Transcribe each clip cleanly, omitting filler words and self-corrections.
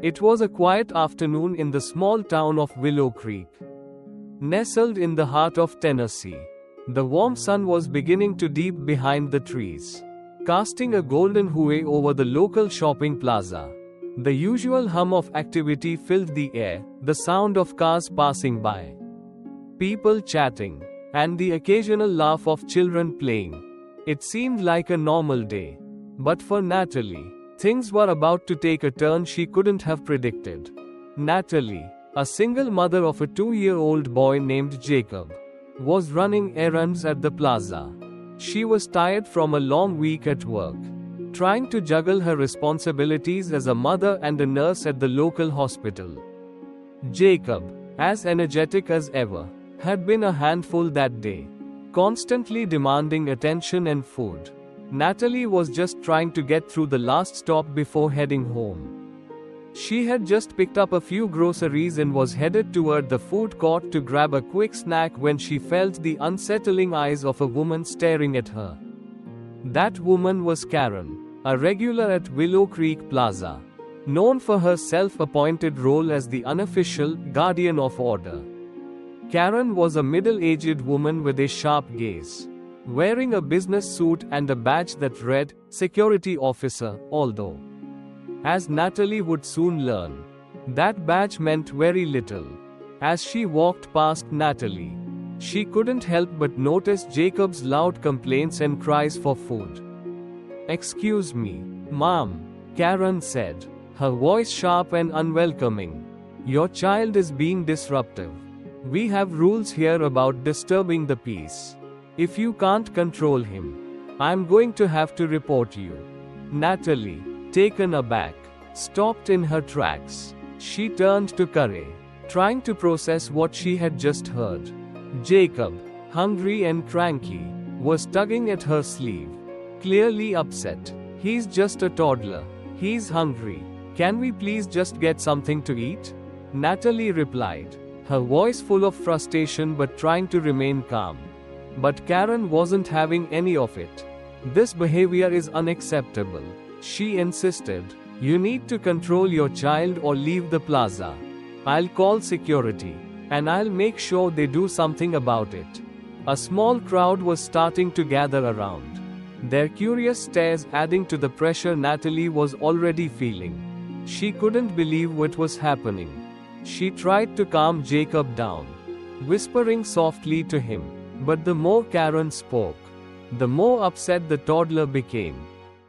It was a quiet afternoon in the small town of Willow Creek. Nestled in the heart of Tennessee, the warm sun was beginning to deep behind the trees, casting a golden hue over the local shopping plaza. The usual hum of activity filled the air, the sound of cars passing by, people chatting, and the occasional laugh of children playing. It seemed like a normal day. But for Natalie, things were about to take a turn she couldn't have predicted. Natalie, a single mother of a 2-year-old boy named Jacob, was running errands at the plaza. She was tired from a long week at work, trying to juggle her responsibilities as a mother and a nurse at the local hospital. Jacob, as energetic as ever, had been a handful that day, constantly demanding attention and food. Natalie was just trying to get through the last stop before heading home. She had just picked up a few groceries and was headed toward the food court to grab a quick snack when she felt the unsettling eyes of a woman staring at her. That woman was Karen, a regular at Willow Creek Plaza, known for her self-appointed role as the unofficial guardian of order. Karen was a middle-aged woman with a sharp gaze, wearing a business suit and a badge that read, Security Officer, although, as Natalie would soon learn, that badge meant very little. As she walked past Natalie, she couldn't help but notice Jacob's loud complaints and cries for food. "Excuse me, Mom," Karen said, her voice sharp and unwelcoming. "Your child is being disruptive. We have rules here about disturbing the peace. If you can't control him, I'm going to have to report you." Natalie, taken aback, stopped in her tracks. She turned to Karen, trying to process what she had just heard. Jacob, hungry and cranky, was tugging at her sleeve, clearly upset. "He's just a toddler. He's hungry. Can we please just get something to eat?" Natalie replied, her voice full of frustration but trying to remain calm. But Karen wasn't having any of it. "This behavior is unacceptable," she insisted. "You need to control your child or leave the plaza. I'll call security, and I'll make sure they do something about it." A small crowd was starting to gather around, their curious stares adding to the pressure Natalie was already feeling. She couldn't believe what was happening. She tried to calm Jacob down, whispering softly to him. But the more Karen spoke, the more upset the toddler became.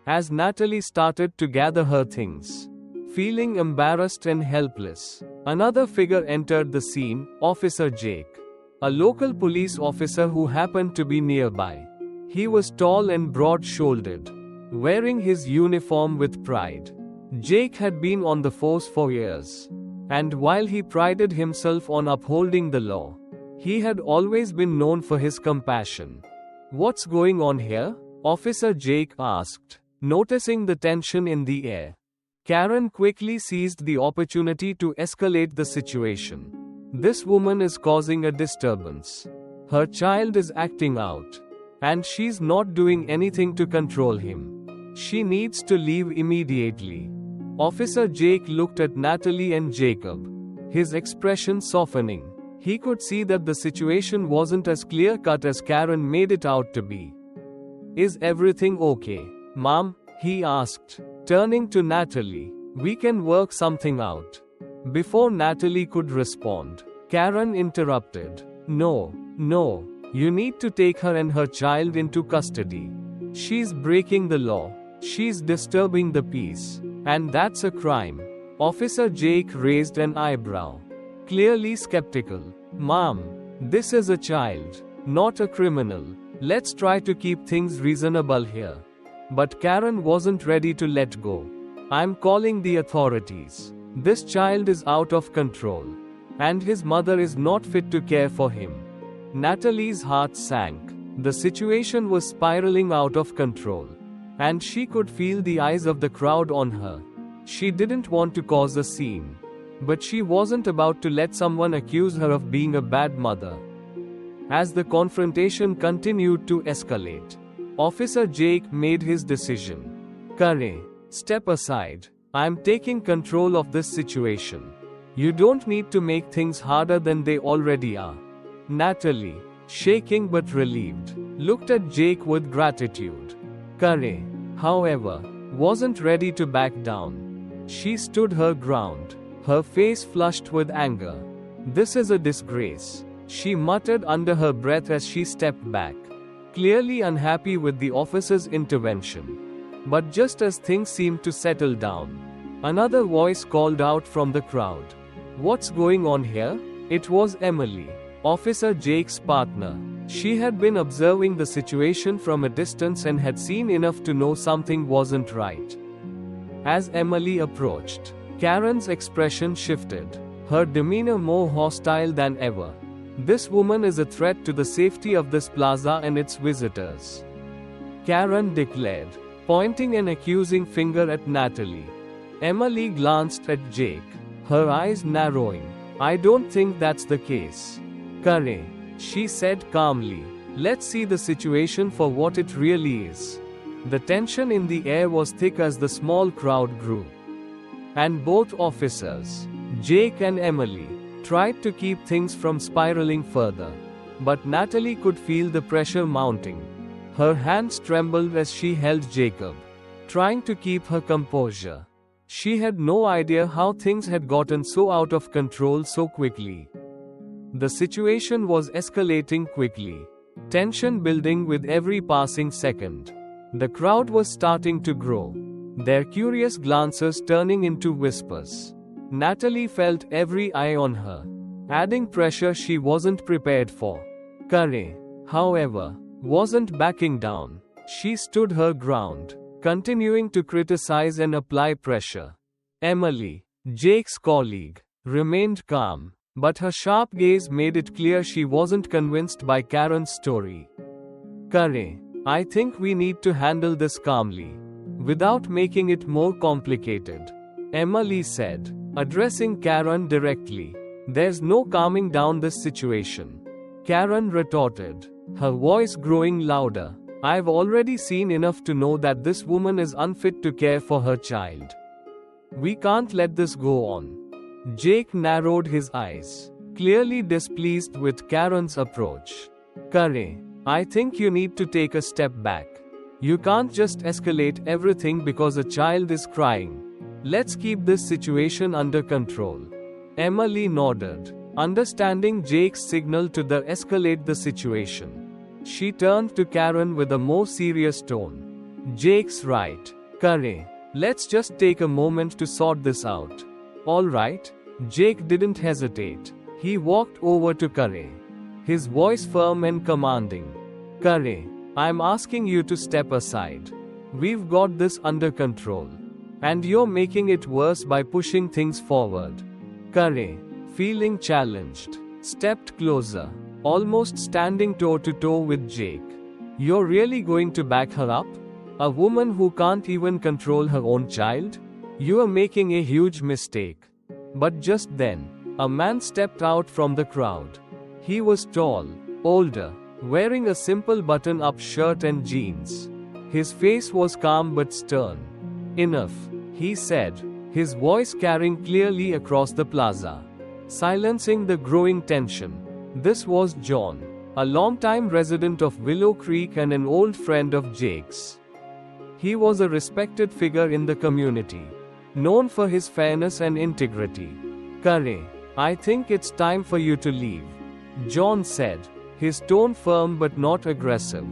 As Natalie started to gather her things, feeling embarrassed and helpless, another figure entered the scene, Officer Jake, a local police officer who happened to be nearby. He was tall and broad-shouldered, wearing his uniform with pride. Jake had been on the force for years, and while he prided himself on upholding the law, he had always been known for his compassion. "What's going on here?" Officer Jake asked, noticing the tension in the air. Karen quickly seized the opportunity to escalate the situation. "This woman is causing a disturbance. Her child is acting out, and she's not doing anything to control him. She needs to leave immediately." Officer Jake looked at Natalie and Jacob, his expression softening. He could see that the situation wasn't as clear-cut as Karen made it out to be. "Is everything okay, Mom?" he asked, turning to Natalie. "We can work something out." Before Natalie could respond, Karen interrupted. No, you need to take her and her child into custody. She's breaking the law. She's disturbing the peace. And that's a crime." Officer Jake raised an eyebrow, clearly skeptical. "Mom, this is a child, not a criminal. Let's try to keep things reasonable here." But Karen wasn't ready to let go. "I'm calling the authorities. This child is out of control, and his mother is not fit to care for him." Natalie's heart sank. The situation was spiraling out of control, and she could feel the eyes of the crowd on her. She didn't want to cause a scene, but she wasn't about to let someone accuse her of being a bad mother. As the confrontation continued to escalate, Officer Jake made his decision. "Karen, step aside. I'm taking control of this situation. You don't need to make things harder than they already are. Natalie, shaking but relieved, looked at Jake with gratitude. Kare, however, wasn't ready to back down. She stood her ground, her face flushed with anger. This is a disgrace, she muttered under her breath as she stepped back, clearly unhappy with the officer's intervention. But just as things seemed to settle down, another voice called out from the crowd. What's going on here? It was Emily, Officer Jake's partner. She had been observing the situation from a distance and had seen enough to know something wasn't right. As Emily approached, Karen's expression shifted, her demeanor more hostile than ever. This woman is a threat to the safety of this plaza and its visitors, Karen declared, pointing an accusing finger at Natalie. Emily glanced at Jake, her eyes narrowing. I don't think that's the case. Kare, she said calmly. Let's see the situation for what it really is. The tension in the air was thick as the small crowd grew. And both officers, Jake and Emily, tried to keep things from spiraling further. But Natalie could feel the pressure mounting. Her hands trembled as she held Jacob, trying to keep her composure. She had no idea how things had gotten so out of control so quickly. The situation was escalating quickly, tension building with every passing second. The crowd was starting to grow, their curious glances turning into whispers. Natalie felt every eye on her, adding pressure she wasn't prepared for. Kare, however, wasn't backing down. She stood her ground, continuing to criticize and apply pressure. Emily, Jake's colleague, remained calm, but her sharp gaze made it clear she wasn't convinced by Karen's story. Kare, I think we need to handle this calmly, without making it more complicated, Emily said, addressing Karen directly. There's no calming down this situation, Karen retorted, her voice growing louder. I've already seen enough to know that this woman is unfit to care for her child. We can't let this go on. Jake narrowed his eyes, clearly displeased with Karen's approach. Kare, I think you need to take a step back. You can't just escalate everything because a child is crying. Let's keep this situation under control. Emily nodded, understanding Jake's signal to escalate the situation. She turned to Karen with a more serious tone. Jake's right, Kare. Let's just take a moment to sort this out. All right? Jake didn't hesitate. He walked over to Kare, his voice firm and commanding. Kare, I'm asking you to step aside. We've got this under control. And you're making it worse by pushing things forward. Kare, feeling challenged, stepped closer, almost standing toe-to-toe with Jake. You're really going to back her up? A woman who can't even control her own child? You are making a huge mistake. But just then, a man stepped out from the crowd. He was tall, older, wearing a simple button-up shirt and jeans. His face was calm but stern. Enough, he said, his voice carrying clearly across the plaza, silencing the growing tension. This was John, a longtime resident of Willow Creek and an old friend of Jake's. He was a respected figure in the community, known for his fairness and integrity. Kare, I think it's time for you to leave, John said, his tone firm but not aggressive.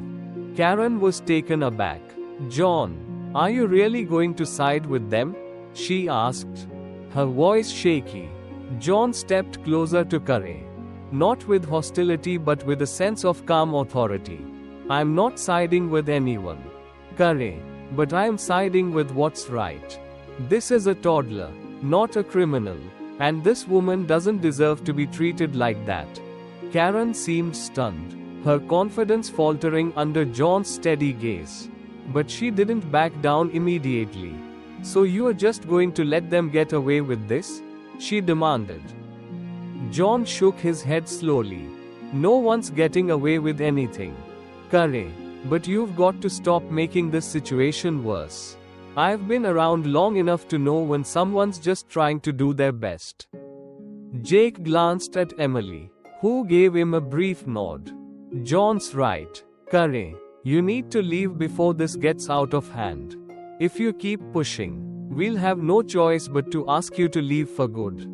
Karen was taken aback. John, are you really going to side with them? She asked, her voice shaky. John stepped closer to Kare, not with hostility but with a sense of calm authority. I'm not siding with anyone, Kare, but I'm siding with what's right. This is a toddler, not a criminal, and this woman doesn't deserve to be treated like that. Karen seemed stunned, her confidence faltering under John's steady gaze. But she didn't back down immediately. So you are just going to let them get away with this? She demanded. John shook his head slowly. No one's getting away with anything, Kare, but you've got to stop making this situation worse. I've been around long enough to know when someone's just trying to do their best. Jake glanced at Emily, who gave him a brief nod. John's right. Curry, you need to leave before this gets out of hand. If you keep pushing, we'll have no choice but to ask you to leave for good.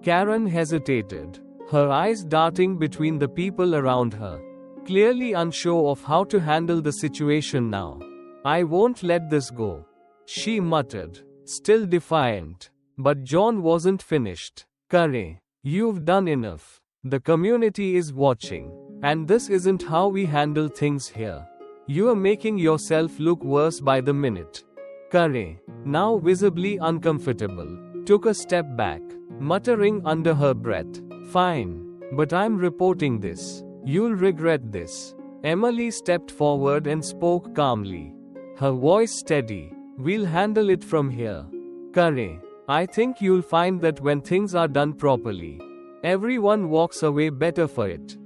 Karen hesitated, her eyes darting between the people around her, clearly unsure of how to handle the situation now. I won't let this go, she muttered, still defiant. But John wasn't finished. Curry, you've done enough. The community is watching, and this isn't how we handle things here. You are making yourself look worse by the minute. Curry, now visibly uncomfortable, took a step back, muttering under her breath, "Fine, but I'm reporting this. You'll regret this." Emily stepped forward and spoke calmly, her voice steady. "We'll handle it from here. Curry, I think you'll find that when things are done properly, everyone walks away better for it."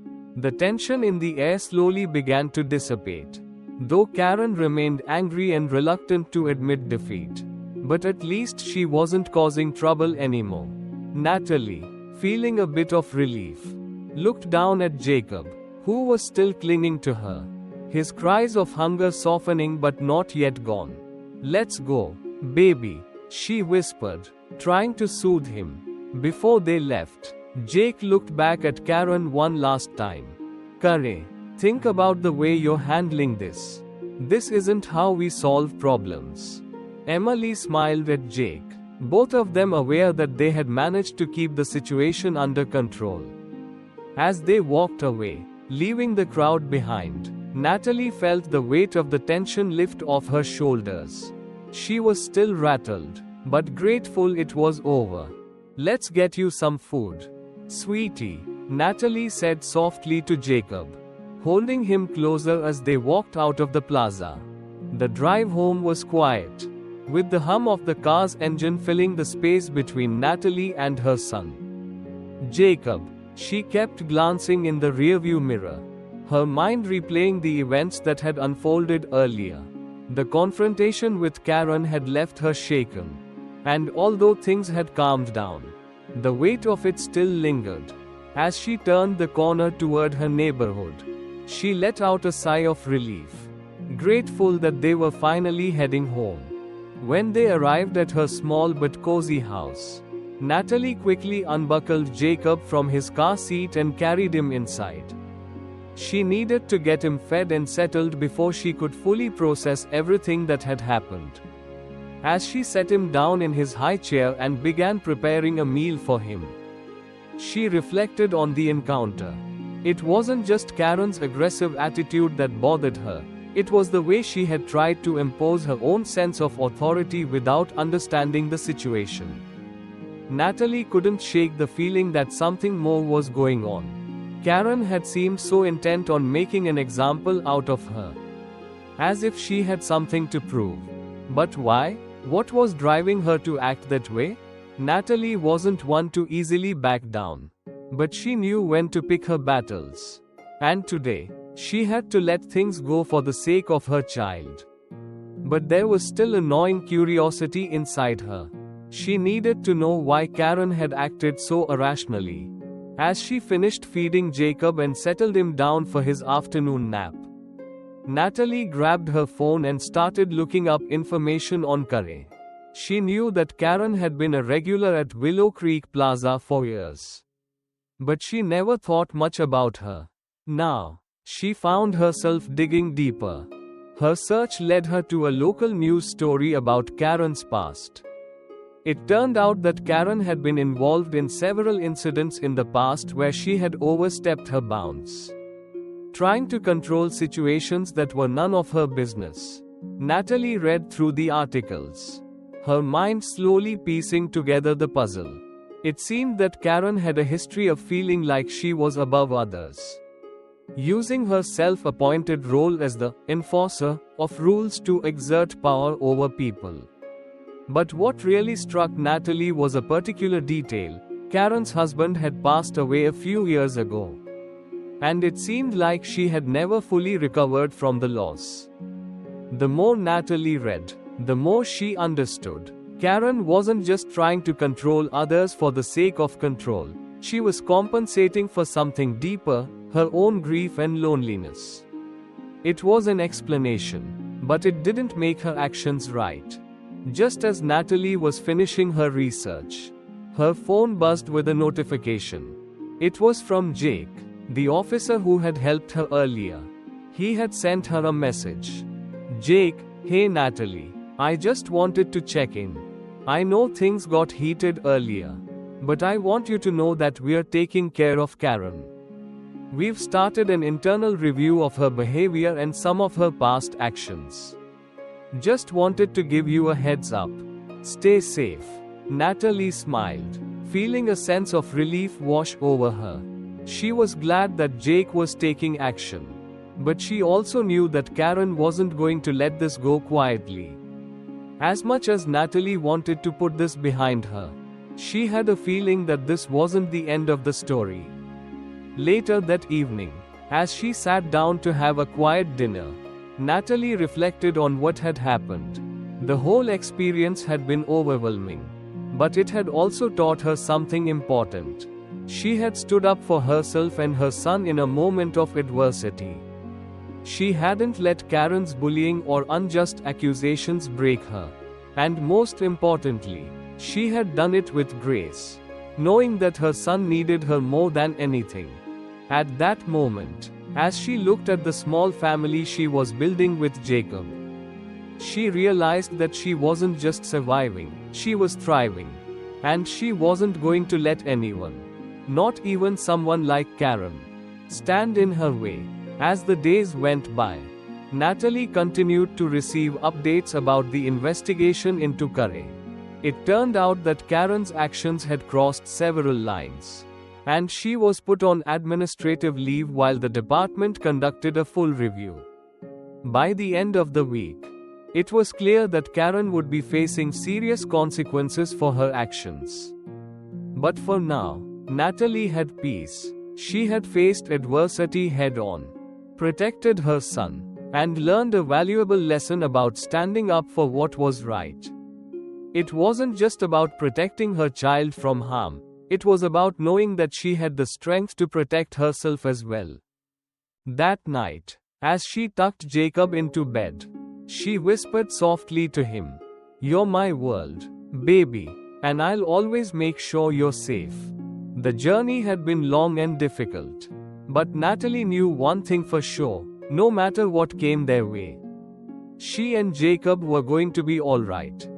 The tension in the air slowly began to dissipate, though Karen remained angry and reluctant to admit defeat. But at least she wasn't causing trouble anymore. Natalie, feeling a bit of relief, looked down at Jacob, who was still clinging to her, his cries of hunger softening but not yet gone. "Let's go, baby," she whispered, trying to soothe him. Before they left, Jake looked back at Karen one last time. "Curry, think about the way you're handling this. This isn't how we solve problems." Emily smiled at Jake, both of them aware that they had managed to keep the situation under control. As they walked away, leaving the crowd behind, Natalie felt the weight of the tension lift off her shoulders. She was still rattled, but grateful it was over. "Let's get you some food, sweetie," Natalie said softly to Jacob, holding him closer as they walked out of the plaza. The drive home was quiet, with the hum of the car's engine filling the space between Natalie and her son. "Jacob," she kept glancing in the rearview mirror, her mind replaying the events that had unfolded earlier. The confrontation with Karen had left her shaken, and although things had calmed down, the weight of it still lingered. As she turned the corner toward her neighborhood, she let out a sigh of relief, grateful that they were finally heading home. When they arrived at her small but cozy house, Natalie quickly unbuckled Jacob from his car seat and carried him inside. She needed to get him fed and settled before she could fully process everything that had happened. As she set him down in his high chair and began preparing a meal for him, she reflected on the encounter. It wasn't just Karen's aggressive attitude that bothered her, it was the way she had tried to impose her own sense of authority without understanding the situation. Natalie couldn't shake the feeling that something more was going on. Karen had seemed so intent on making an example out of her, as if she had something to prove. But why? What was driving her to act that way? Natalie wasn't one to easily back down, but she knew when to pick her battles. And today, she had to let things go for the sake of her child. But there was still a gnawing curiosity inside her. She needed to know why Karen had acted so irrationally. As she finished feeding Jacob and settled him down for his afternoon nap, Natalie grabbed her phone and started looking up information on Curry. She knew that Karen had been a regular at Willow Creek Plaza for years, but she never thought much about her. Now, she found herself digging deeper. Her search led her to a local news story about Karen's past. It turned out that Karen had been involved in several incidents in the past where she had overstepped her bounds, trying to control situations that were none of her business. Natalie read through the articles, her mind slowly piecing together the puzzle. It seemed that Karen had a history of feeling like she was above others, using her self-appointed role as the enforcer of rules to exert power over people. But what really struck Natalie was a particular detail. Karen's husband had passed away a few years ago, and it seemed like she had never fully recovered from the loss. The more Natalie read, the more she understood. Karen wasn't just trying to control others for the sake of control. She was compensating for something deeper, her own grief and loneliness. It was an explanation, but it didn't make her actions right. Just as Natalie was finishing her research, her phone buzzed with a notification. It was from Jake, the officer who had helped her earlier. He had sent her a message. Jake, hey Natalie, I just wanted to check in. I know things got heated earlier, but I want you to know that we're taking care of Karen. We've started an internal review of her behavior and some of her past actions. Just wanted to give you a heads up. Stay safe. Natalie smiled, feeling a sense of relief wash over her. She was glad that Jake was taking action. But she also knew that Karen wasn't going to let this go quietly. As much as Natalie wanted to put this behind her, she had a feeling that this wasn't the end of the story. Later that evening, as she sat down to have a quiet dinner, Natalie reflected on what had happened. The whole experience had been overwhelming, but it had also taught her something important. She had stood up for herself and her son in a moment of adversity. She hadn't let Karen's bullying or unjust accusations break her. And most importantly, she had done it with grace, knowing that her son needed her more than anything. At that moment, as she looked at the small family she was building with Jacob, she realized that she wasn't just surviving, she was thriving. And she wasn't going to let anyone, not even someone like Karen, stand in her way. As the days went by, Natalie continued to receive updates about the investigation into Curry. It turned out that Karen's actions had crossed several lines, and she was put on administrative leave while the department conducted a full review. By the end of the week, it was clear that Karen would be facing serious consequences for her actions. But for now, Natalie had peace. She had faced adversity head-on, protected her son, and learned a valuable lesson about standing up for what was right. It wasn't just about protecting her child from harm, it was about knowing that she had the strength to protect herself as well. That night, as she tucked Jacob into bed, she whispered softly to him, "You're my world, baby, and I'll always make sure you're safe." The journey had been long and difficult. But Natalie knew one thing for sure, no matter what came their way, she and Jacob were going to be alright.